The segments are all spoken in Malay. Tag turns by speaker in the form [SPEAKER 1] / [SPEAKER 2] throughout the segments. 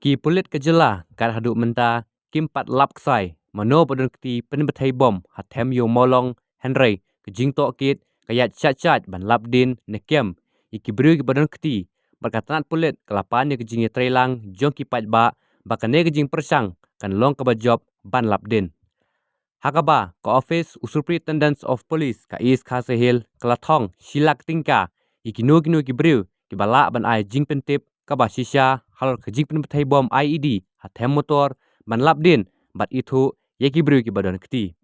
[SPEAKER 1] Yaki pulit kejela kar haduk menta kim pat lap ksai mano padon kti pen betai bom hatem yo molong Henry kejing tok kit kayat chat ban lap din nekem yaki bru ki padon kti berkatanat pulit kelapan ye kejing ye trelang jong ki pat ba bakane kejing persang kan long ka job ban lap din. Hakaba ke office Superintendent of Police ka East Khase Hill Kelathong silak tingka ikinu ki bru ki bala ban ai jing pentip ka ba shisha hal kejing pen betai bom IED hatem motor ban lap din bat itu yaki bru ki badon kti.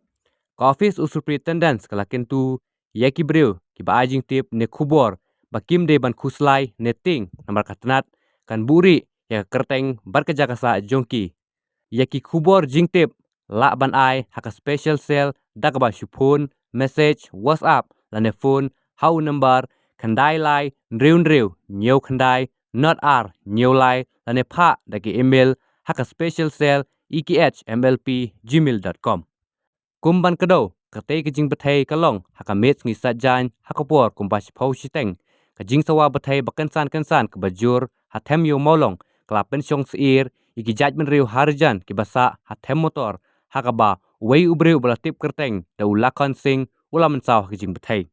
[SPEAKER 1] Ka office Superintendent kalakin tu yaki bru ki ba ai jing tip ne kubor bakim de ban kuslai neting namar katanat kan buri ya kerteng bar kerja kasa jongki yaki kubor jing tip la ban ai haka special cell dakaba shupun message WhatsApp lane phone hau number khandai lai nrew nyeu khandai not r nyeu lai lane pha daki email haka special cell ekh@mlp@gmail.com kumban kado katei kejing betai kalong haka mets ngi sajan haka por kumpas phau shiteng kejing sawa betai bakensan kebajur hatem yo molong kelapen syong seir iki judgment rew harjan ki basa hatem motor hakaba wei ubre ubala tip kerteng da ulakon sing ula mensaw kejing betai.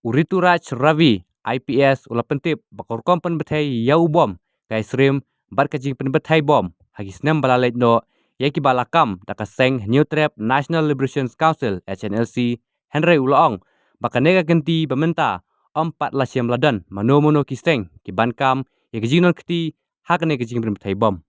[SPEAKER 1] Uritu Raj Ravi IPS ula pentip bakor kompen betai yau bom kai srim bar kejing pen betai bom hagis nem balalet no yaki balakam dakaseng New Trap National Liberation Council HNLC Henry Ulaong bakanega genti bamenta ompat lasyam ladan mano kiseng ki bankam ye kejing non kti hakane kejing pen betai bom.